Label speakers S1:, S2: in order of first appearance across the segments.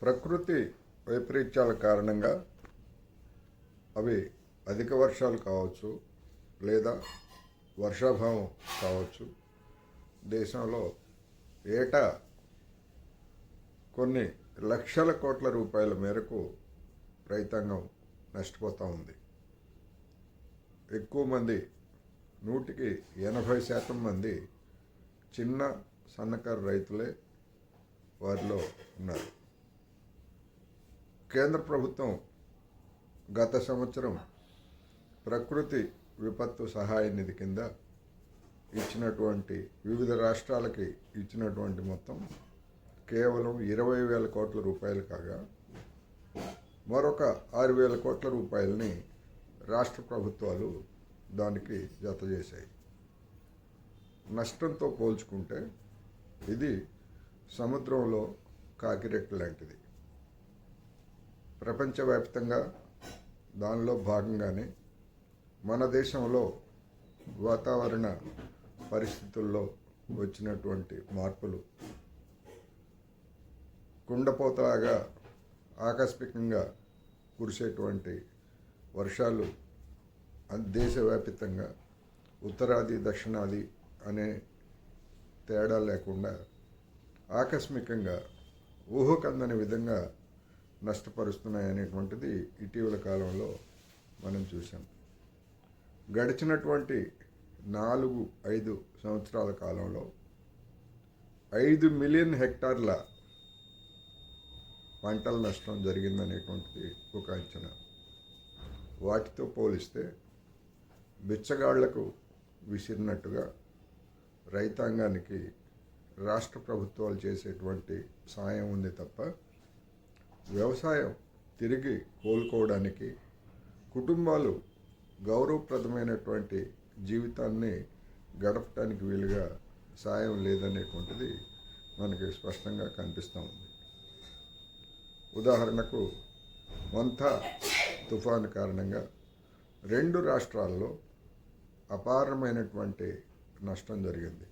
S1: ప్రకృతి వైపరీత్యాల కారణంగా అవి అధిక వర్షాలు కావచ్చు, లేదా వర్షాభావం కావచ్చు. దేశంలో ఏటా కొన్ని లక్షల కోట్ల రూపాయల మేరకు రైతాంగం నష్టపోతూ ఉంది. ఎక్కువ మంది, 80% మంది చిన్న సన్నకారు రైతులే వారిలో ఉన్నారు. కేంద్ర ప్రభుత్వం గత సంవత్సరం ప్రకృతి విపత్తు సహాయ నిధి కింద ఇచ్చినటువంటి, వివిధ రాష్ట్రాలకి ఇచ్చినటువంటి మొత్తం కేవలం 20,000 కోట్ల రూపాయలు కాగా, మరొక 6,000 కోట్ల రూపాయలని రాష్ట్ర ప్రభుత్వాలు దానికి జత చేశాయి. నష్టంతో పోల్చుకుంటే ఇది సముద్రంలో కాకిరెట్టు లాంటిది. ప్రపంచవ్యాప్తంగా దానిలో భాగంగానే మన దేశంలో వాతావరణ పరిస్థితుల్లో వచ్చినటువంటి మార్పులు, కుండపోతలాగా ఆకస్మికంగా కురిసేటువంటి వర్షాలు దేశవ్యాప్తంగా ఉత్తరాది దక్షిణాది అనే తేడా లేకుండా ఆకస్మికంగా ఊహకందని విధంగా నష్టపరుస్తున్నాయనేటువంటిది ఇటీవల కాలంలో మనం చూసాం. గడిచినటువంటి 4-5 సంవత్సరాల కాలంలో 5 మిలియన్ హెక్టార్ల పంటల నష్టం జరిగిందనేటువంటిది ఒక అంచనా. వాటితో పోలిస్తే బిచ్చగాళ్లకు విసిరినట్టుగా రైతాంగానికి రాష్ట్ర ప్రభుత్వాలు చేసేటువంటి సాయం ఉంది తప్ప, వ్యవసాయం తిరిగి కోలుకోవడానికి, కుటుంబాలు గౌరవప్రదమైనటువంటి జీవితాన్ని గడపడానికి వీలుగా సాయం లేదనేటువంటిది మనకి స్పష్టంగా కనిపిస్తూ ఉంది. ఉదాహరణకు మొంతా తుఫాను కారణంగా 2 రాష్ట్రాల్లో అపారమైనటువంటి నష్టం జరిగింది.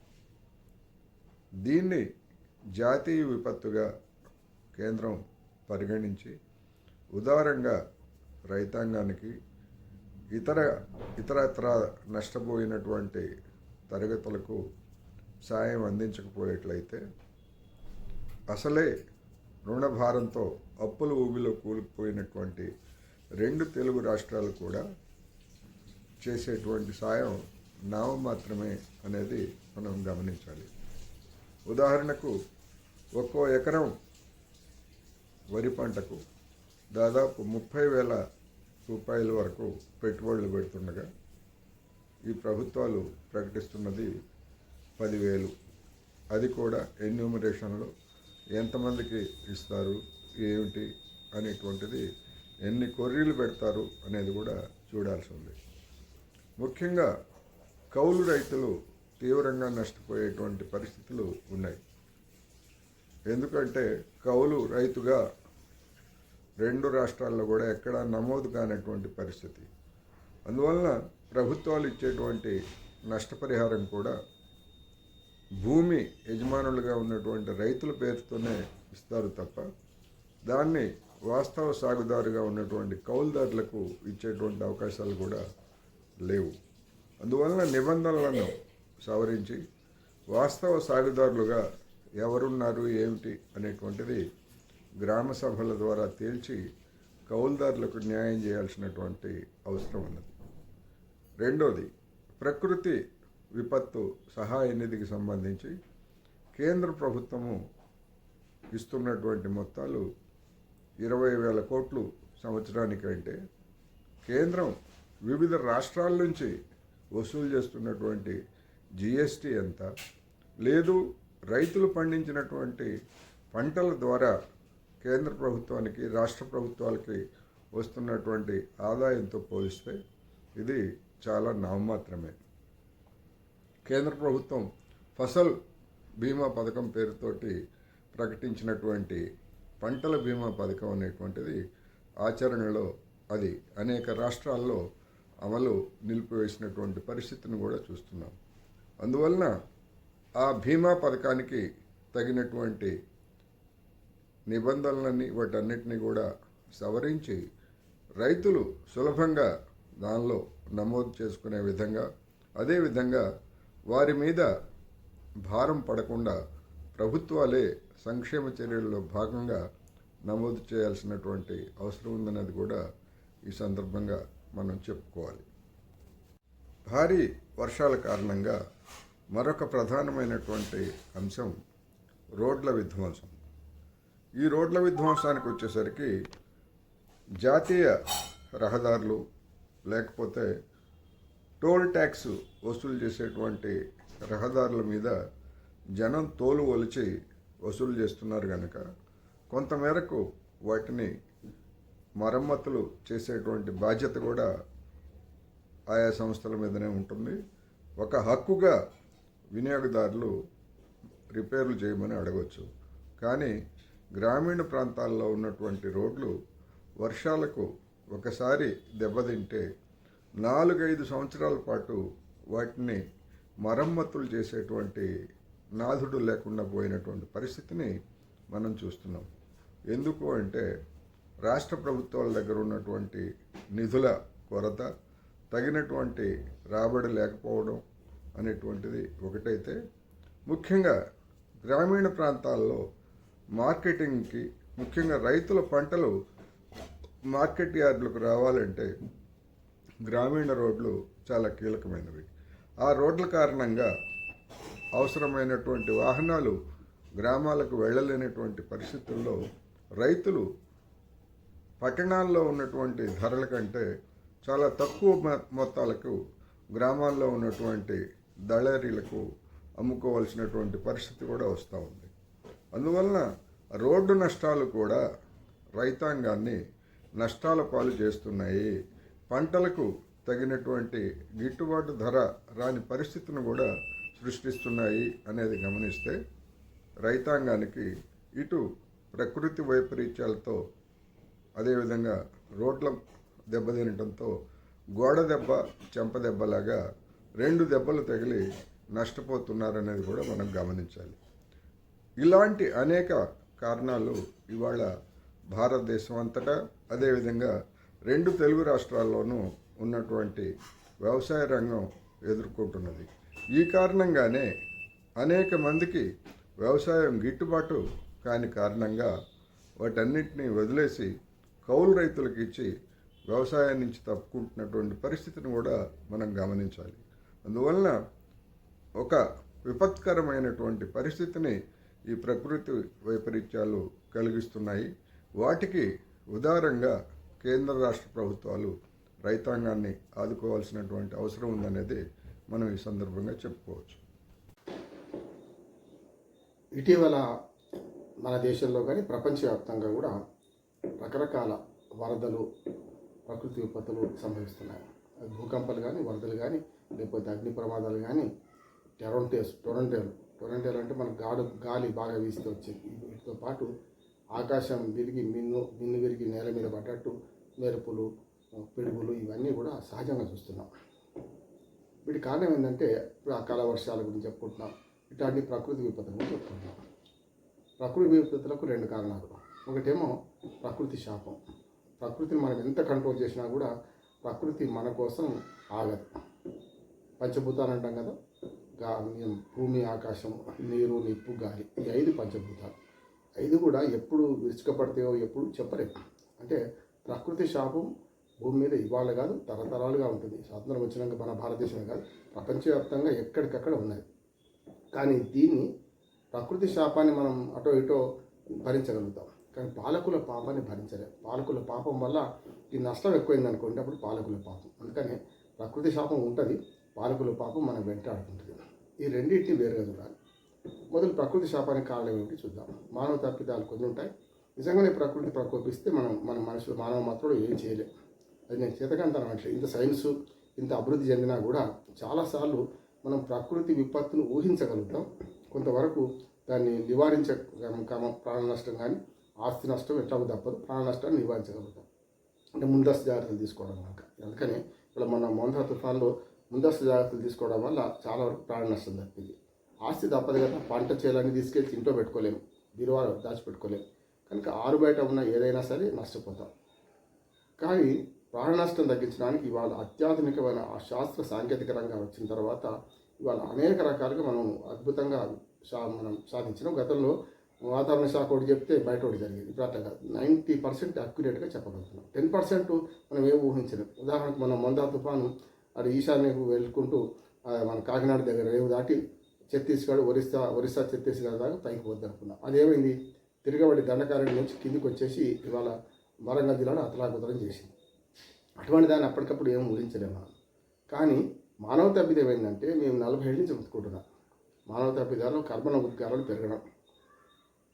S1: దీన్ని జాతీయ విపత్తుగా కేంద్రం పరిగణించి ఉదారంగా రైతాంగానికి, ఇతరత్ర నష్టపోయినటువంటి తరగతులకు సాయం అందించకపోయేట్లయితే అసలే రుణభారంతో అప్పుల ఊబిలో కూలిపోయినటువంటి 2 తెలుగు రాష్ట్రాలు కూడా చేసేటువంటి సాయం నామమాత్రమే అనేది మనం గమనించాలి. ఉదాహరణకు ఒక్కో ఎకరం వరి పంటకు దాదాపు 30,000 రూపాయల వరకు పెట్టుబడులు పెడుతుండగా ఈ ప్రభుత్వాలు ప్రకటిస్తున్నది 10,000. అది కూడా ఎన్యూమరేషన్లో ఎంతమందికి ఇస్తారు, ఏమిటి అనేటువంటిది, ఎన్ని కొర్రీలు పెడతారు అనేది కూడా చూడాల్సి ఉంది. ముఖ్యంగా కౌలు రైతులు తీవ్రంగా నష్టపోయేటువంటి పరిస్థితులు ఉన్నాయి. ఎందుకంటే కౌలు రైతుగా 2 రాష్ట్రాల్లో కూడా ఎక్కడా నమోదు కానటువంటి పరిస్థితి. అందువలన ప్రభుత్వాలు ఇచ్చేటువంటి నష్టపరిహారం కూడా భూమి యజమానులుగా ఉన్నటువంటి రైతుల పేరుతోనే ఇస్తారు తప్ప, దాన్ని వాస్తవ సాగుదారుగా ఉన్నటువంటి కౌలుదారులకు ఇచ్చేటువంటి అవకాశాలు కూడా లేవు. అందువలన నిబంధనలను సవరించి వాస్తవ సాగుదారులుగా ఎవరున్నారు, ఏమిటి అనేటువంటిది గ్రామ సభల ద్వారా తేల్చి కౌలుదారులకు న్యాయం చేయాల్సినటువంటి అవసరం ఉన్నది. రెండోది, ప్రకృతి విపత్తు సహాయ నిధికి సంబంధించి కేంద్ర ప్రభుత్వము ఇస్తున్నటువంటి మొత్తాలు 20,000 కోట్లు సంవత్సరానికి. అంటే కేంద్రం వివిధ రాష్ట్రాల నుంచి వసూలు చేస్తున్నటువంటి జిఎస్టీ ఎంత, లేదు రైతులు పండించినటువంటి పంటల ద్వారా కేంద్ర ప్రభుత్వానికి, రాష్ట్ర ప్రభుత్వాలకి వస్తున్నటువంటి ఆదాయంతో పోలిస్తే ఇది చాలా నామమాత్రమే. కేంద్ర ప్రభుత్వం ఫసల్ బీమా పథకం పేరుతోటి ప్రకటించినటువంటి పంటల బీమా పథకం అనేటువంటిది ఆచరణలో అది అనేక రాష్ట్రాల్లో అమలు నిలిపివేసినటువంటి పరిస్థితిని కూడా చూస్తున్నాం. అందువలన ఆ బీమా పథకానికి తగినటువంటి నిబంధనలని వాటన్నిటిని కూడా సవరించి రైతులు సులభంగా దానిలో నమోదు చేసుకునే విధంగా, అదేవిధంగా వారి మీద భారం పడకుండా ప్రభుత్వాలే సంక్షేమ చర్యల్లో భాగంగా నమోదు చేయాల్సినటువంటి అవసరం ఉందనేది కూడా ఈ సందర్భంగా మనం చెప్పుకోవాలి. భారీ వర్షాల కారణంగా మరొక ప్రధానమైనటువంటి అంశం రోడ్ల విధ్వంసం. ఈ రోడ్ల విధ్వంసానికి వచ్చేసరికి జాతీయ రహదారులు లేకపోతే టోల్ ట్యాక్స్ వసూలు చేసేటువంటి రహదారుల మీద జనం తోలు ఒలిచి వసూలు చేస్తున్నారు కనుక కొంతమేరకు వాటిని మరమ్మతులు చేసేటువంటి బాధ్యత కూడా ఆయా సంస్థల మీదనే ఉంటుంది. ఒక హక్కుగా వినియోగదారులు రిపేర్లు చేయమని అడగవచ్చు. కానీ గ్రామీణ ప్రాంతాల్లో ఉన్నటువంటి రోడ్లు వర్షాలకు ఒకసారి దెబ్బతింటే 4-5 సంవత్సరాల పాటు వాటిని మరమ్మతులు చేసేటువంటి నాథుడు లేకుండా పోయినటువంటి పరిస్థితిని మనం చూస్తున్నాం. ఎందుకు అంటే రాష్ట్ర ప్రభుత్వాల దగ్గర ఉన్నటువంటి నిధుల కొరత, తగినటువంటి రాబడి లేకపోవడం అనేటువంటిది ఒకటైతే, ముఖ్యంగా గ్రామీణ ప్రాంతాల్లో మార్కెటింగ్కి, ముఖ్యంగా రైతుల పంటలు మార్కెట్ యార్డులకు రావాలంటే గ్రామీణ రోడ్లు చాలా కీలకమైనవి. ఆ రోడ్ల కారణంగా అవసరమైనటువంటి వాహనాలు గ్రామాలకు వెళ్ళలేనటువంటి పరిస్థితుల్లో రైతులు పట్టణాల్లో ఉన్నటువంటి ధరల కంటే చాలా తక్కువ మొత్తాలకు గ్రామాల్లో ఉన్నటువంటి దళారీలకు అమ్ముకోవాల్సినటువంటి పరిస్థితి కూడా వస్తూ ఉంది. అందువలన రోడ్డు నష్టాలు కూడా రైతాంగాన్ని నష్టాల పాలు చేస్తున్నాయి. పంటలకు తగినటువంటి గిట్టుబాటు ధర రాని పరిస్థితిని కూడా సృష్టిస్తున్నాయి అనేది గమనిస్తే రైతాంగానికి ఇటు ప్రకృతి వైపరీత్యాలతో, అదేవిధంగా రోడ్ల దెబ్బతినటంతో గోడ దెబ్బ చెంప దెబ్బలాగా 2 దెబ్బలు తగిలి నష్టపోతున్నారనేది కూడా మనం గమనించాలి. ఇలాంటి అనేక కారణాలు ఇవాళ భారతదేశం అంతటా, అదేవిధంగా 2 తెలుగు రాష్ట్రాల్లోనూ ఉన్నటువంటి వ్యవసాయ రంగం ఎదుర్కొంటున్నది. ఈ కారణంగానే అనేక మందికి వ్యవసాయం గిట్టుబాటు కాని కారణంగా వాటన్నిటినీ వదిలేసి కౌలు రైతులకు ఇచ్చి వ్యవసాయం నుంచి తప్పుకుంటున్నటువంటి పరిస్థితిని కూడా మనం గమనించాలి. అందువలన ఒక విపత్కరమైనటువంటి పరిస్థితిని ఈ ప్రకృతి వైపరీత్యాలు కలిగిస్తున్నాయి. వాటికి ఉదారంగా కేంద్ర రాష్ట్ర ప్రభుత్వాలు రైతాంగాన్ని ఆదుకోవాల్సినటువంటి అవసరం ఉందనేది మనం ఈ సందర్భంగా చెప్పుకోవచ్చు.
S2: ఇటీవల మన దేశంలో కానీ ప్రపంచవ్యాప్తంగా కూడా రకరకాల వరదలు, ప్రకృతి విపత్తులు సంభవిస్తున్నాయి. భూకంపాలు కానీ, వరదలు కానీ, లేకపోతే అగ్ని ప్రమాదాలు కానీ, టొరంటోలు అంటే మనకు గాలి బాగా వీస్తూ వచ్చింది. వీటితో పాటు ఆకాశం విరిగి మిన్ను విరిగి నేల మీద పడ్డట్టు మెరుపులు, పిడుగులు ఇవన్నీ కూడా సహజంగా చూస్తున్నాం. వీటి కారణం ఏంటంటే ఇప్పుడు అకాల వర్షాల గురించి చెప్పుకుంటున్నాం, ఇట్లాంటి ప్రకృతి విపత్తుల గురించి చెప్పుకుంటున్నాం. ప్రకృతి విపత్తులకు 2 కారణాలు. ఒకటేమో ప్రకృతి శాపం. ప్రకృతిని మనం ఎంత కంట్రోల్ చేసినా కూడా ప్రకృతి మన కోసం ఆగదు. పంచభూతాలు అంటాం కదా, భూమి, ఆకాశం, నీరు, నిప్పు, గాలి, ఈ 5 పంచభూతాలు. 5 కూడా ఎప్పుడు విరుచుకపడతాయో ఎప్పుడు చెప్పలేము. అంటే ప్రకృతి శాపం భూమి మీద ఇవాళ కాదు, తరతరాలుగా ఉంటుంది. స్వాతంత్రం వచ్చినాక మన భారతదేశమే కాదు, ప్రపంచవ్యాప్తంగా ఎక్కడికక్కడ ఉన్నది. కానీ దీన్ని ప్రకృతి శాపాన్ని మనం అటో ఇటో భరించగలుగుతాం, కానీ పాలకుల పాపాన్ని భరించలేము. పాలకుల పాపం వల్ల ఈ నష్టం ఎక్కువైంది అనుకోండి, అప్పుడు పాలకుల పాపం. అందుకని ప్రకృతి శాపం ఉంటుంది, పాలకుల పాపం మనం వెంటాడుతుంటుంది. ఈ రెండింటిని వేరుగా చూడాలి. మొదలు ప్రకృతి శాపానికి కారణం ఏమిటి చూద్దాం. మానవ తప్పిదాలు కొన్ని ఉంటాయి. నిజంగానే ప్రకృతి ప్రకోపిస్తే మన మనుషులు, మానవ మాత్రం ఏం చేయలేము. అది నేను చేతకంటాను అంటే ఇంత సైన్సు ఇంత అభివృద్ధి చెందినా కూడా చాలాసార్లు మనం ప్రకృతి విపత్తును ఊహించగలుగుతాం. కొంతవరకు దాన్ని ప్రాణ నష్టం కానీ ఆస్తి నష్టం ఎట్లాగో తప్పదు, ప్రాణ నష్టాన్ని నివారించగలుగుతాం. అంటే ముందస్తు జాగ్రత్తలు తీసుకోవడం కనుక. అందుకని ఇప్పుడు మన మోందా తుఫాన్లో ముందస్తు జాగ్రత్తలు తీసుకోవడం వల్ల చాలా వరకు ప్రాణ నష్టం తప్పింది. ఆస్తి తప్పదు కదా, పంట చేయాలని తీసుకెళ్ళి ఇంట్లో పెట్టుకోలేము, బీరువాలో దాచిపెట్టుకోలేము. కనుక ఆరు బయట ఉన్న ఏదైనా సరే నష్టపోతాం. కానీ ప్రాణ నష్టం తగ్గించడానికి ఇవాళ అత్యాధునికమైన ఆ శాస్త్ర సాంకేతిక రంగం వచ్చిన తర్వాత ఇవాళ అనేక రకాలుగా మనం అద్భుతంగా మనం సాధించినాం. గతంలో వాతావరణ శాఖ ఒకటి చెప్తే బయట ఒకటి జరిగేది. ఇప్పుడు అట్లా కాదు, 90% అక్యురేట్గా చెప్పగలుగుతున్నాం. 10% మనం ఏం ఊహించలేం. ఉదాహరణకు మనం మందా తుఫాను అది ఈశాన్యకు వెళ్ళుకుంటూ మన కాకినాడ దగ్గర రేవు దాటి ఛత్తీస్గఢ్, ఒరిస్సా ఛత్తీస్గఢ్ దాకా పైకి పోద్ది అనుకున్నాం. అదేమైంది, తిరగబడి దండకారణ్యం నుంచి కిందికి వచ్చేసి ఇవాళ వరంగల్ జిల్లాలో అతలాకుతలం చేసింది. అటువంటి దాన్ని అప్పటికప్పుడు ఏం ఊహించలేము మనం. కానీ మానవ తప్పిదం ఏంటంటే మేము 40 ఏళ్ళ నుంచి చెప్పుకుంటున్నాం. మానవ తప్పిదాలు కర్బన ఉద్గారాలు పెరగడం.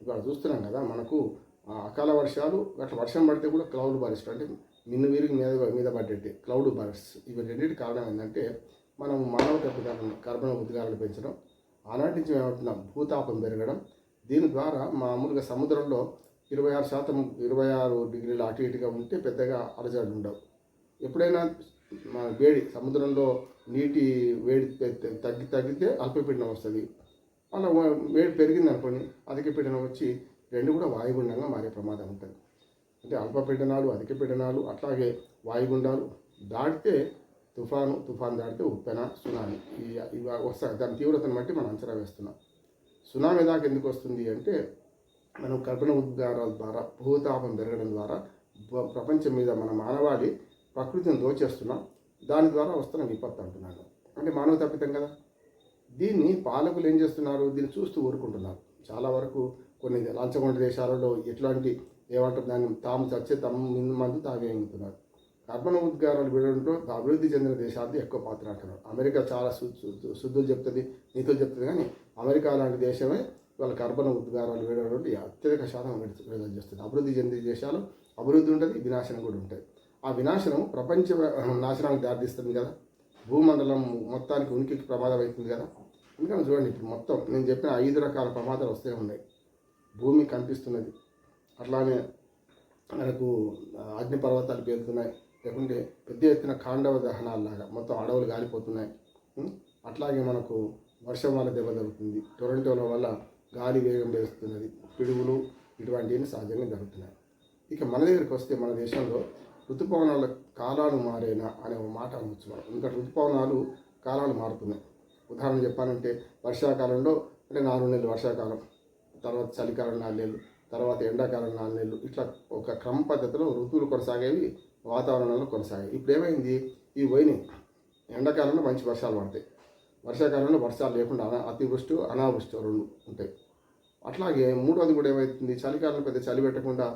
S2: ఇవాళ చూస్తున్నాం కదా, మనకు అకాల వర్షాలు అట్లా వర్షం పడితే కూడా క్లౌడ్ బర్స్ట్, అంటే మిన్ను వీరికి మీద పడ్డట్టే క్లౌడ్ బర్స్ట్. ఇవి రెండింటి కారణం ఏంటంటే మనం మానవ తప్పిదాలను కర్బన ఉద్గారాలు పెంచడం, ఆనాటి నుంచి ఏమంటున్నాం భూతాపం పెరగడం. దీని ద్వారా మామూలుగా సముద్రంలో 26%, 26 డిగ్రీలు అటు ఇటుగా ఉంటే పెద్దగా అలజడులు ఉండవు. ఎప్పుడైనా మన వేడి సముద్రంలో నీటి వేడి తగ్గితే అల్పపీడనం వస్తుంది. అలా వేడి పెరిగింది అనుకోండి, అధిక పీడనం వచ్చి రెండు కూడా వాయుగుండంగా మారే ప్రమాదం ఉంటుంది. అంటే అల్పపీడనాలు, అధిక పీడనాలు, అట్లాగే వాయుగుండాలు దాటితే తుఫాను దాటితే ఉప్పెన, సునామీ ఇవి వస్తాయి. దాని తీవ్రతను బట్టి మనం అంచనా వేస్తున్నాం. సునామీ దాకా ఎందుకు వస్తుంది అంటే మనం కర్బన ఉద్గారాల ద్వారా భూతాపం పెరగడం ద్వారా ప్రపంచం మీద మన మానవాళి ప్రకృతిని దోచేస్తున్నాం. దాని ద్వారా వస్తున్న విపత్తు అంటున్నాను. అంటే మానవ తప్పితం కదా. దీన్ని పాలకులు ఏం చేస్తున్నారు, దీన్ని చూస్తూ ఊరుకుంటున్నారు. చాలా వరకు కొన్ని లంచగొండ దేశాలలో ఎట్లాంటి ఏమంటారు దాన్ని తాము చచ్చే మందు తాగే ఎంగుతున్నారు. కర్బన ఉద్గారాలు విడడంలో అభివృద్ధి చెందిన దేశాలది ఎక్కువ పాత్ర అంటున్నారు. అమెరికా చాలా శుద్ధులు చెప్తుంది, నీతులు చెప్తుంది. కానీ అమెరికా లాంటి దేశమే వాళ్ళ కర్బన ఉద్గారాలు విడడం అత్యధిక శాతం విడుదల చేస్తుంది. అభివృద్ధి చెందిన దేశాలు అభివృద్ధి ఉంటుంది, వినాశనం కూడా ఉంటుంది. ఆ వినాశనం ప్రపంచ నాశనానికి దారితీస్తుంది కదా, భూమండలం మొత్తానికి ఉనికికి ప్రమాదం అవుతుంది కదా. అందుకని చూడండి, ఇప్పుడు మొత్తం నేను చెప్పిన 5 రకాల ప్రమాదాలు వస్తూనే ఉన్నాయి. భూమి కనిపిస్తున్నది, అట్లానే మనకు అగ్నిపర్వతాలు పేరుతున్నాయి, లేకుంటే పెద్ద ఎత్తున కాండవ దహనాల్లాగా మొత్తం అడవులు గాలిపోతున్నాయి. అట్లాగే మనకు వర్షం వల్ల దెబ్బ జరుగుతుంది, టొరంటోల వల్ల గాలి వేగం పెరుగుతున్నది, పిడుగులు ఇటువంటివి సహజంగా జరుగుతున్నాయి. ఇక మన దగ్గరికి వస్తే మన దేశంలో ఋతుపవనాల కాలాలు మారేనా అనే ఒక మాట అనవచ్చు మనం. ఇంకా ఋతుపవనాలు కాలాలు మారుతున్నాయి. ఉదాహరణ చెప్పాలంటే వర్షాకాలంలో అంటే 4 నెలలు వర్షాకాలం, తర్వాత చలికాలం 4 నెలలు, తర్వాత ఎండాకాలం 4 నెలలు, ఇట్లా ఒక క్రమ పద్ధతిలో ఋతువులు కొనసాగేవి, వాతావరణంలో కొనసాగాయి. ఇప్పుడు ఏమైంది, ఈ పోయినాయి. ఎండాకాలంలో మంచి వర్షాలు పడతాయి, వర్షాకాలంలో వర్షాలు లేకుండా అతివృష్టి అనావృష్టి 2 ఉంటాయి. అట్లాగే మూడోది కూడా ఏమవుతుంది, చలికాలంలో పెద్ద చలి పెట్టకుండా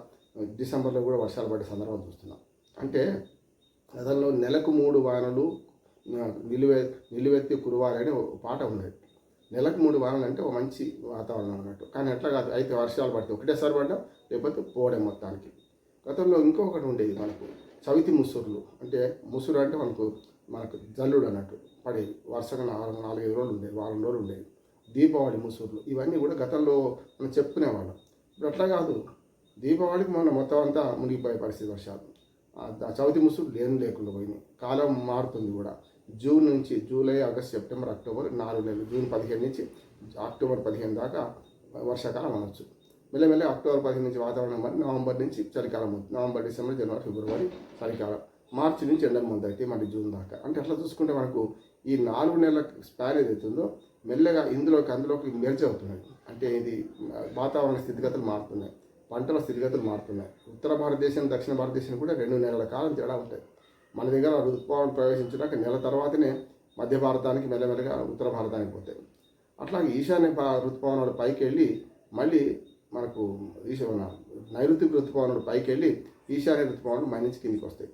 S2: డిసెంబర్లో కూడా వర్షాలు పడే సందర్భం చూస్తున్నాం. అంటే గతంలో నెలకు 3 వానలు నిలువెత్తి కురవాలి అనే ఒక పాట ఉండేది. నెలకు 3 వానలు అంటే ఒక మంచి వాతావరణం అన్నట్టు. కానీ ఎట్లా కాదు, అయితే వర్షాలు పడితే ఒకటేసారి పడ్డా, లేకపోతే పోవడం మొత్తానికి. గతంలో ఇంకొకటి ఉండేది మనకు, చవితి ముసురులు. అంటే ముసురు అంటే మనకు జల్లుడు అన్నట్టు పడేది, వరుసగా 4-5 రోజులు ఉండేది, వారం రోజులు ఉండేది. దీపావళి ముసురులు, ఇవన్నీ కూడా గతంలో మనం చెప్పుకునేవాళ్ళం. ఇప్పుడు అట్లా కాదు, దీపావళికి మనం మొత్తం అంతా మునిగిపోయే పరిస్థితి వర్షాలు. చవితి ముసురు లేకుండా పోయినాయి. కాలం మారుతుంది కూడా. జూన్ నుంచి జూలై, ఆగస్ట్, సెప్టెంబర్, అక్టోబర్ 4 నెలలు. జూన్ 15 నుంచి అక్టోబర్ 15 దాకా వర్షాకాలం అనొచ్చు. మెల్లమెల్ల అక్టోబర్ 15 నుంచి వాతావరణం మరి, నవంబర్ నుంచి చలికాలం అవుతుంది. నవంబర్, డిసెంబర్, జనవరి, ఫిబ్రవరి చలికాలం, మార్చి నుంచి ఎండలు మొదలైతే మళ్ళీ జూన్ దాకా. అంటే అట్లా చూసుకుంటే మనకు ఈ 4 నెలల స్పాన్ ఏదైతుందో మెల్లగా అందులోకి మెర్జ్ అవుతున్నాయి. అంటే ఇది వాతావరణ స్థితిగతులు మారుతున్నాయి, పంటల స్థితిగతులు మారుతున్నాయి. ఉత్తర భారతదేశం, దక్షిణ భారతదేశం కూడా 2 నెలల కాలం తేడా ఉంటాయి. మన దగ్గర ఋతుపవనం ప్రవేశించినాక నెల తర్వాతనే మధ్య భారతానికి, మెల్లమెల్లగా ఉత్తర భారతానికి పోతాయి. అట్లాగే ఈశాన్య ఋతుపవనాలు పైకి వెళ్ళి మళ్ళీ మనకు నైరుతి ఋతుపవనాలు పైకి వెళ్ళి ఈశాన్య ఋతుపవనాలు నుంచి కిందికి వస్తాయి.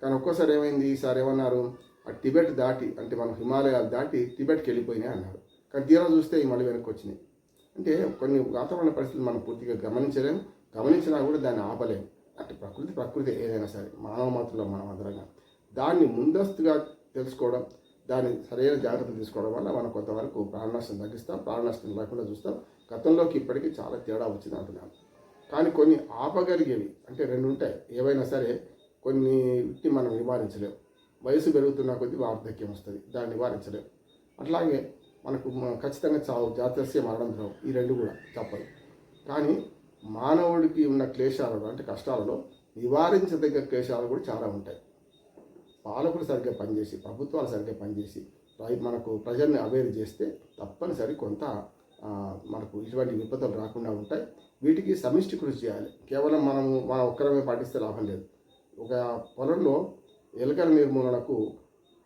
S2: కానీ ఒక్కోసారి ఏమైంది, ఈసారి ఏమన్నారు, ఆ టిబెట్ దాటి, అంటే మనం హిమాలయాలు దాటి టిబెట్కి వెళ్ళిపోయినాయి అన్నారు. కానీ తీరా చూస్తే మళ్ళీ వెనక్కి వచ్చినాయి. అంటే కొన్ని వాతావరణ పరిస్థితులు మనం పూర్తిగా గమనించినా కూడా దాన్ని ఆపలేము. అంటే ప్రకృతి ఏదైనా సరే, మానవ మాత్రంలో మనం అందరంగా దాన్ని ముందస్తుగా తెలుసుకోవడం, దాన్ని సరైన జాగ్రత్తలు తీసుకోవడం వల్ల మనం కొంతవరకు ప్రాణ నష్టం తగ్గిస్తాం, ప్రాణ నష్టం లేకుండా చూస్తాం. గతంలోకి ఇప్పటికీ చాలా తేడా వచ్చింది అంటున్నాను. కానీ కొన్ని ఆపగలిగేవి అంటే 2 ఉంటాయి. ఏవైనా సరే కొన్ని మనం నివారించలేము. వయసు పెరుగుతున్న కొద్దీ వార్ధక్యం వస్తుంది, దాన్ని నివారించలేము. అట్లాగే మనకు ఖచ్చితంగా చావు, జాతస్య మరణం ద్రవం, ఈ 2 కూడా తప్పదు. కానీ మానవుడికి ఉన్న క్లేశాలలో అంటే కష్టాలలో నివారించదగ్గ క్లేశాలు కూడా చాలా ఉంటాయి. పాలకులు సరిగ్గా పనిచేసి, ప్రభుత్వాలు సరిగ్గా పనిచేసి మనకు ప్రజల్ని అవేర్ చేస్తే తప్పనిసరి కొంత మనకు ఇటువంటి విపత్తులు రాకుండా ఉంటాయి. వీటికి సమిష్టి కృషి చేయాలి. కేవలం మన ఒక్కరమే పాటిస్తే లాభం లేదు. ఒక పొలంలో ఎలుకల నిర్మూలనకు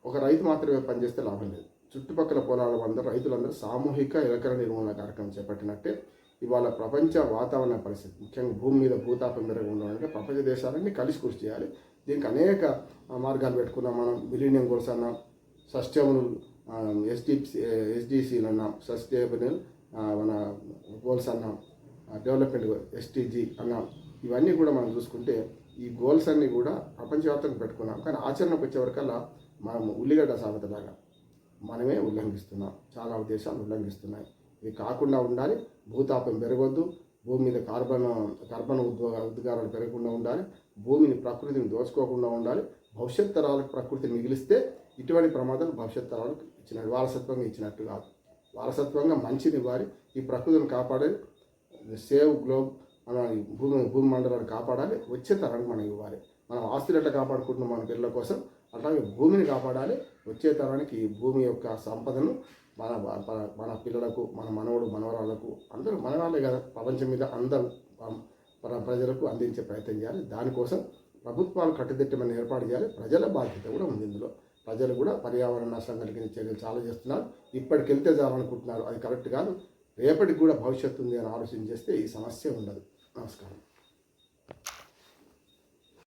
S2: ఒక రైతు మాత్రమే పనిచేస్తే లాభం లేదు. చుట్టుపక్కల పొలాల అందరూ రైతులందరూ సామూహిక ఎలుకల నిర్మూలన కార్యక్రమం చేపట్టినట్టే ఇవాళ ప్రపంచ వాతావరణ పరిస్థితి, ముఖ్యంగా భూమి మీద భూతాపం పెరగకుండా ఉండాలంటే ప్రపంచ దేశాలన్నీ కలిసి కృషి చేయాలి. దీనికి అనేక మార్గాలు పెట్టుకున్నాం. మనం మిలీనియం గోల్స్ అన్నాం, సస్టైనబుల్ SDCలు అన్నాం, సస్టైనబుల్ మన గోల్స్ అన్నాం, డెవలప్మెంట్ SDG అన్నాం. ఇవన్నీ కూడా మనం చూసుకుంటే ఈ గోల్స్ అన్నీ కూడా ప్రపంచవ్యాప్తంగా పెట్టుకున్నాం. కానీ ఆచరణకు వచ్చేవరకల్లా మనం ఉల్లిగడ్డ సామెతలాగా మనమే ఉల్లంఘిస్తున్నాం. చాలా దేశాలు ఉల్లంఘిస్తున్నాయి. ఇది కాకుండా ఉండాలి. భూతాపం పెరగొద్దు. భూమి మీద కార్బన్ ఉద్గారాలు పెరగకుండా ఉండాలి. భూమిని ప్రకృతిని దోచుకోకుండా ఉండాలి. భవిష్యత్ తరాలకు ప్రకృతిని మిగిలిస్తే ఇటువంటి ప్రమాదాలు భవిష్యత్ తరాలకు వారసత్వంగా ఇచ్చినట్టు కాదు. వారసత్వంగా మంచిని ఇవ్వాలి. ఈ ప్రకృతిని కాపాడాలి. సేవ్ గ్లోబ్ మన భూమి మండలాన్ని కాపాడాలి. వచ్చే తరానికి మనం ఇవ్వాలి. మనం ఆస్తులు ఎట్లా కాపాడుకుంటున్నాం మన పిల్లల కోసం, అట్లాగే భూమిని కాపాడాలి. వచ్చే తరానికి ఈ భూమి యొక్క సంపదను మన పిల్లలకు, మన మనవడు మనవరాలకు, అందరూ మనవాళ్ళే కదా, ప్రపంచం మీద అందరూ ప్రజలకు అందించే ప్రయత్నం చేయాలి. దానికోసం ప్రభుత్వాలు కట్టుదిట్టమైన ఏర్పాటు చేయాలి. ప్రజల బాధ్యత కూడా ఉంది ఇందులో. ప్రజలు కూడా పర్యావరణ నష్టం కలిగిన చర్యలు చాలా చేస్తున్నారు. ఇప్పటికెళ్తే చాలనుకుంటున్నారు. అది కరెక్ట్ కాదు. రేపటికి కూడా భవిష్యత్తు ఉంది అని ఆలోచన చేస్తే ఈ సమస్య ఉండదు. నమస్కారం.